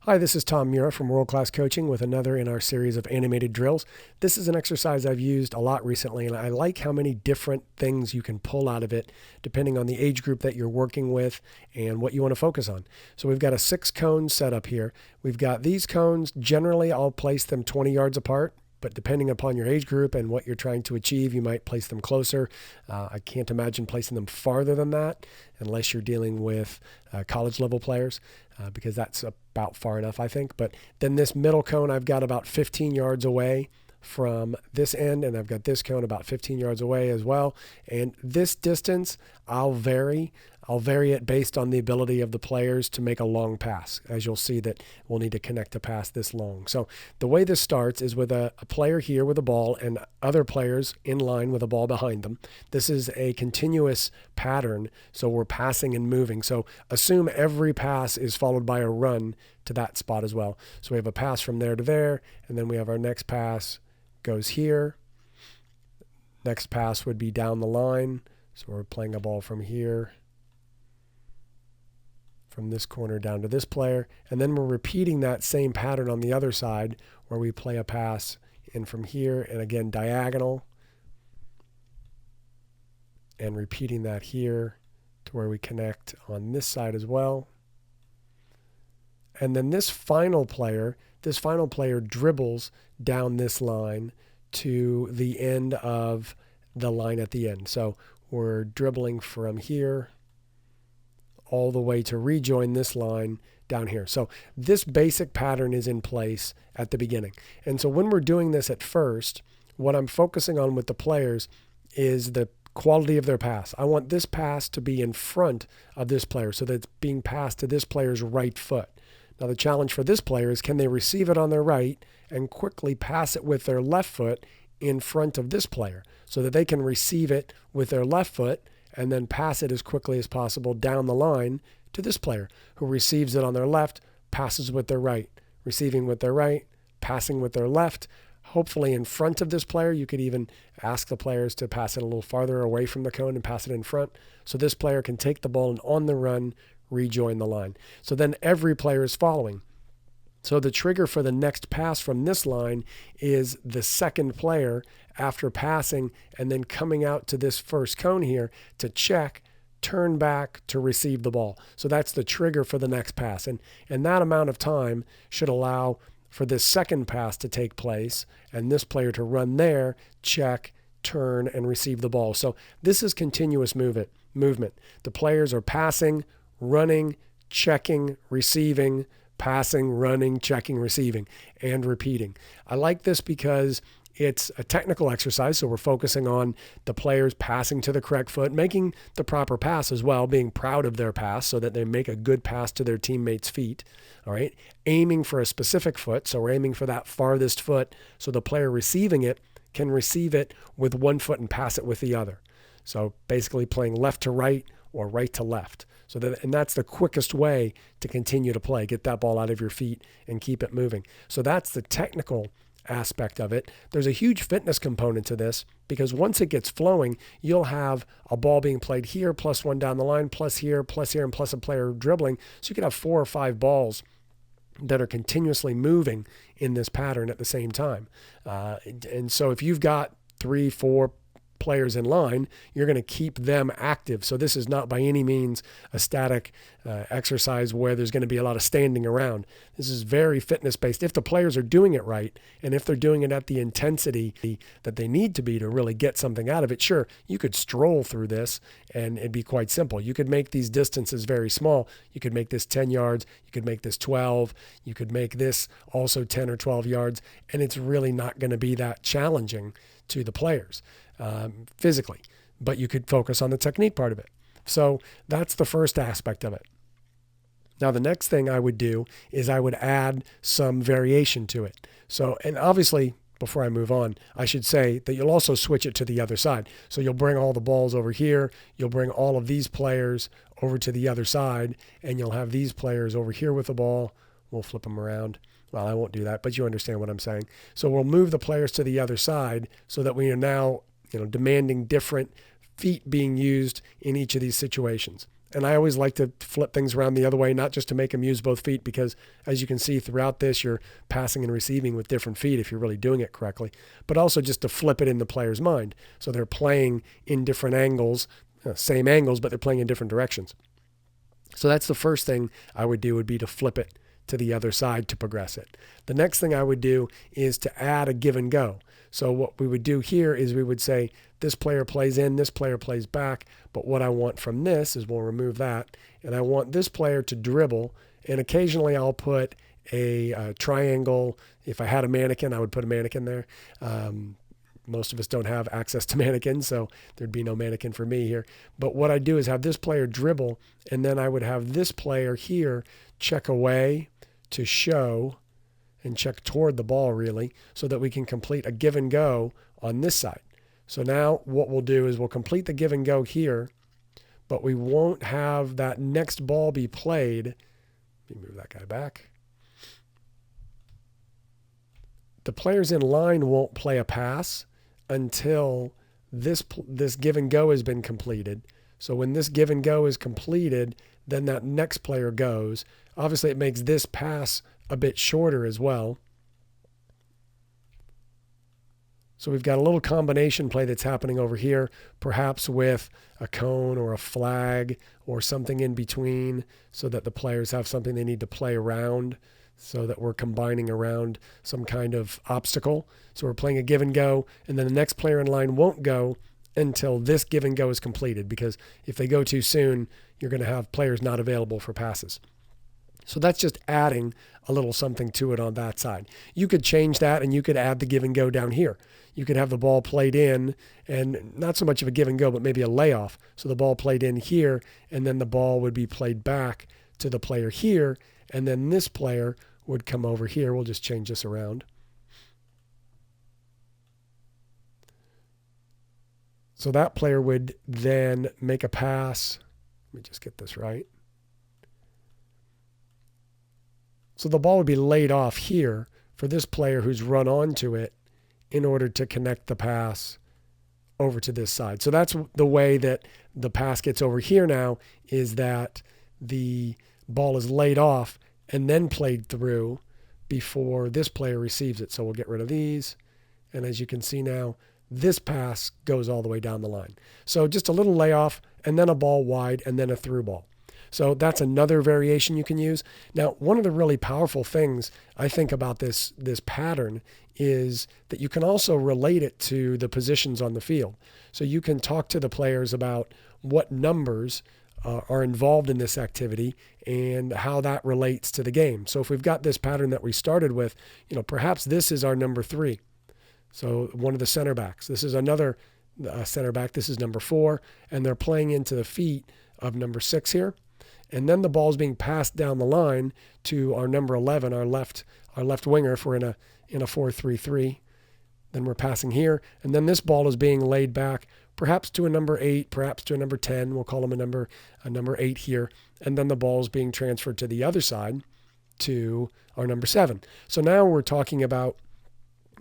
Hi, this is Tom Mura from World Class Coaching with another in our series of animated drills. This is an exercise I've used a lot recently, and I like how many different things you can pull out of it depending on the age group that you're working with and what you want to focus on. So we've got a 6-cone setup here. We've got these cones. Generally, I'll place them 20 yards apart, but depending upon your age group and what you're trying to achieve, you might place them closer. I can't imagine placing them farther than that unless you're dealing with college level players, because that's about far enough, I think. But then this middle cone, I've got about 15 yards away from this end, and I've got this cone about 15 yards away as well. And this distance, I'll vary it based on the ability of the players to make a long pass. As you'll see that we'll need to connect a pass this long. So the way this starts is with a player here with a ball and other players in line with a ball behind them. This is a continuous pattern, so we're passing and moving. So assume every pass is followed by a run to that spot as well. So we have a pass from there to there, and then we have our next pass goes here. Next pass would be down the line. So we're playing a ball from here, from this corner down to this player, and then we're repeating that same pattern on the other side where we play a pass in from here and again diagonal, and repeating that here to where we connect on this side as well. And then this final player dribbles down this line to the end of the line at the end. So we're dribbling from here all the way to rejoin this line down here. So this basic pattern is in place at the beginning. And so when we're doing this at first, what I'm focusing on with the players is the quality of their pass. I want this pass to be in front of this player so that it's being passed to this player's right foot. Now the challenge for this player is, can they receive it on their right and quickly pass it with their left foot in front of this player so that they can receive it with their left foot and then pass it as quickly as possible down the line to this player who receives it on their left, passes with their right, receiving with their right, passing with their left, hopefully in front of this player. You could even ask the players to pass it a little farther away from the cone and pass it in front so this player can take the ball and on the run rejoin the line. So then every player is following. So the trigger for the next pass from this line is the second player after passing and then coming out to this first cone here to check, turn back to receive the ball. So that's the trigger for the next pass. And that amount of time should allow for this second pass to take place and this player to run there, check, turn, and receive the ball. So this is continuous movement. The players are passing, running, checking, receiving, passing, running, checking, receiving, and repeating. I like this because it's a technical exercise, so we're focusing on the players passing to the correct foot, making the proper pass as well, being proud of their pass so that they make a good pass to their teammates' feet. All right, aiming for a specific foot, so we're aiming for that farthest foot so the player receiving it can receive it with one foot and pass it with the other. So basically playing left to right or right to left. And that's the quickest way to continue to play. Get that ball out of your feet and keep it moving. So that's the technical aspect of it. There's a huge fitness component to this because once it gets flowing, you'll have a ball being played here, plus one down the line, plus here, and plus a player dribbling. So you could have 4 or 5 balls that are continuously moving in this pattern at the same time. And so if you've got 3, 4 players in line, you're going to keep them active. So this is not by any means a static exercise where there's going to be a lot of standing around. This is very fitness based. If the players are doing it right, and if they're doing it at the intensity that they need to be to really get something out of it, sure, you could stroll through this and it'd be quite simple. You could make these distances very small. You could make this 10 yards. You could make this 12. You could make this also 10 or 12 yards. And it's really not going to be that challenging to the players physically, but you could focus on the technique part of it. So that's the first aspect of it. Now, the next thing I would do is I would add some variation to it. So, and obviously, before I move on, I should say that you'll also switch it to the other side. So you'll bring all the balls over here. You'll bring all of these players over to the other side, and you'll have these players over here with the ball. We'll flip them around. Well, I won't do that, but you understand what I'm saying. So we'll move the players to the other side so that we are now demanding different feet being used in each of these situations. And I always like to flip things around the other way, not just to make them use both feet, because as you can see throughout this, you're passing and receiving with different feet if you're really doing it correctly, but also just to flip it in the player's mind. So they're playing in different angles, same angles, but they're playing in different directions. So that's the first thing I would do, would be to flip it to the other side to progress it. The next thing I would do is to add a give and go. So what we would do here is we would say this player plays in, this player plays back, but what I want from this is we'll remove that, and I want this player to dribble, and occasionally I'll put a triangle. If I had a mannequin, I would put a mannequin there. Most of us don't have access to mannequins, so there'd be no mannequin for me here. But what I do is have this player dribble, and then I would have this player here check away to show and check toward the ball, really, so that we can complete a give and go on this side. So now what we'll do is we'll complete the give and go here, but we won't have that next ball be played. Let me move that guy back. The players in line won't play a pass until this give and go has been completed. So when this give and go is completed, then that next player goes. Obviously, it makes this pass a bit shorter as well. So we've got a little combination play that's happening over here, perhaps with a cone or a flag or something in between, so that the players have something they need to play around, so that we're combining around some kind of obstacle. So we're playing a give and go, and then the next player in line won't go until this give and go is completed, because if they go too soon, you're going to have players not available for passes. So that's just adding a little something to it on that side. You could change that, and you could add the give and go down here. You could have the ball played in, and not so much of a give and go, but maybe a layoff. So the ball played in here, and then the ball would be played back to the player here, and then this player would come over here. We'll just change this around. So that player would then make a pass. Let me just get this right. So the ball would be laid off here for this player who's run onto it in order to connect the pass over to this side. So that's the way that the pass gets over here now, is that the ball is laid off and then played through before this player receives it. So we'll get rid of these. And as you can see now, this pass goes all the way down the line. So just a little layoff, and then a ball wide, and then a through ball. So that's another variation you can use. Now, one of the really powerful things I think about this pattern is that you can also relate it to the positions on the field. So you can talk to the players about what numbers are involved in this activity and how that relates to the game. So if we've got this pattern that we started with, perhaps this is our number 3. So one of the center backs. This is another center back. This is number 4, and they're playing into the feet of number 6 here. And then the ball is being passed down the line to our number 11, our left winger, if we're in a 4-3-3. Then we're passing here, and then this ball is being laid back, perhaps to a number 8, perhaps to a number 10. We'll call him a number 8 here, and then the ball is being transferred to the other side to our number 7. So now we're talking about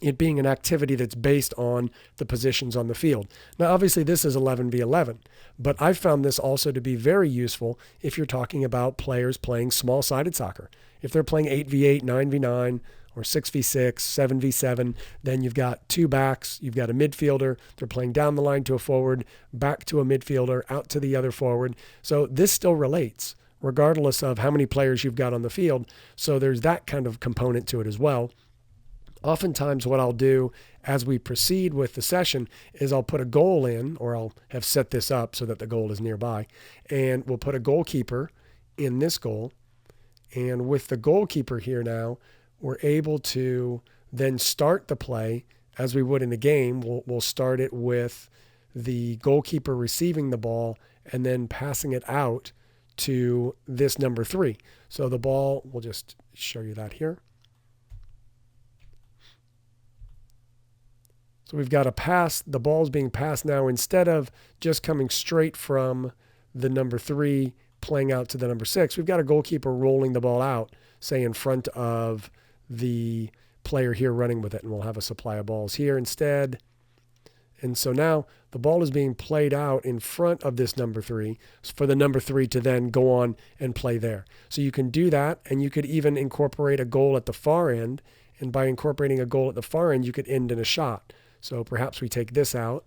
it being an activity that's based on the positions on the field. Now, obviously, this is 11v11, but I've found this also to be very useful if you're talking about players playing small-sided soccer. If they're playing 8v8, 9v9, or 6v6, 7v7, then you've got 2 backs, you've got a midfielder, they're playing down the line to a forward, back to a midfielder, out to the other forward. So this still relates, regardless of how many players you've got on the field. So there's that kind of component to it as well. Oftentimes what I'll do as we proceed with the session is I'll put a goal in, or I'll have set this up so that the goal is nearby, and we'll put a goalkeeper in this goal. And with the goalkeeper here now, we're able to then start the play as we would in the game. We'll start it with the goalkeeper receiving the ball and then passing it out to this number 3. So the ball, we'll just show you that here. So we've got a pass. The ball's being passed now. Instead of just coming straight from the number 3 playing out to the number 6, we've got a goalkeeper rolling the ball out, say in front of the player here running with it, and we'll have a supply of balls here instead. And so now the ball is being played out in front of this number 3 for the number 3 to then go on and play there. So you can do that, and you could even incorporate a goal at the far end. And by incorporating a goal at the far end, you could end in a shot. So perhaps we take this out,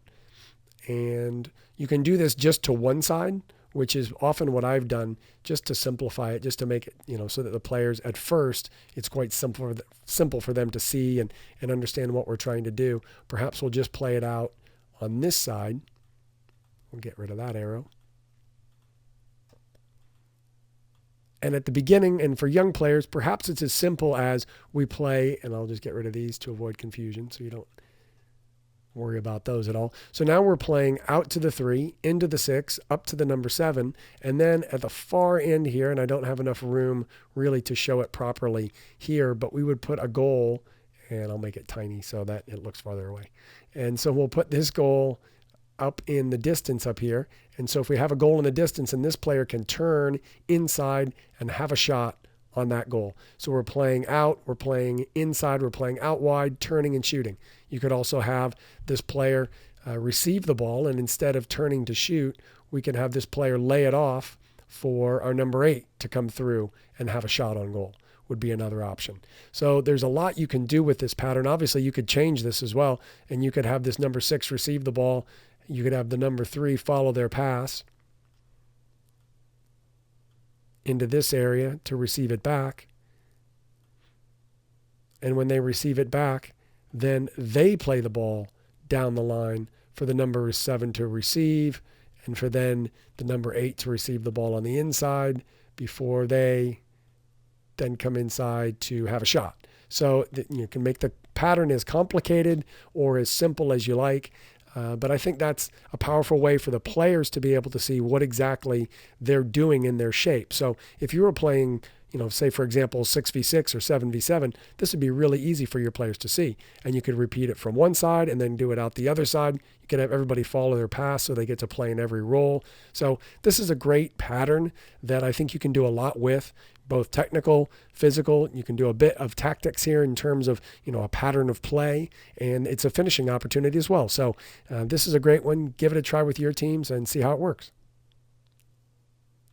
and you can do this just to one side, which is often what I've done just to simplify it, just to make it, so that the players at first, it's quite simple for them to see and understand what we're trying to do. Perhaps we'll just play it out on this side. We'll get rid of that arrow. And at the beginning, and for young players, perhaps it's as simple as we play, and I'll just get rid of these to avoid confusion so you don't worry about those at all. So now we're playing out to the 3, into the 6, up to the number 7, and then at the far end here, and I don't have enough room really to show it properly here, but we would put a goal, and I'll make it tiny so that it looks farther away. And so we'll put this goal up in the distance up here. And so if we have a goal in the distance, and this player can turn inside and have a shot on that goal. So we're playing out, we're playing inside, we're playing out wide, turning and shooting. You could also have this player receive the ball, and instead of turning to shoot, we can have this player lay it off for our number 8 to come through and have a shot on goal. Would be another option. So there's a lot you can do with this pattern. Obviously, you could change this as well, and you could have this number 6 receive the ball. You could have the number 3 follow their pass into this area to receive it back. And when they receive it back, then they play the ball down the line for the number 7 to receive, and for then the number 8 to receive the ball on the inside before they then come inside to have a shot. So you can make the pattern as complicated or as simple as you like. But I think that's a powerful way for the players to be able to see what exactly they're doing in their shape. So if you were playing, say, for example, 6v6 or 7v7, this would be really easy for your players to see. And you could repeat it from one side and then do it out the other side. You could have everybody follow their pass so they get to play in every role. So this is a great pattern that I think you can do a lot with, both technical, physical. You can do a bit of tactics here in terms of, a pattern of play, and it's a finishing opportunity as well. So this is a great one. Give it a try with your teams and see how it works.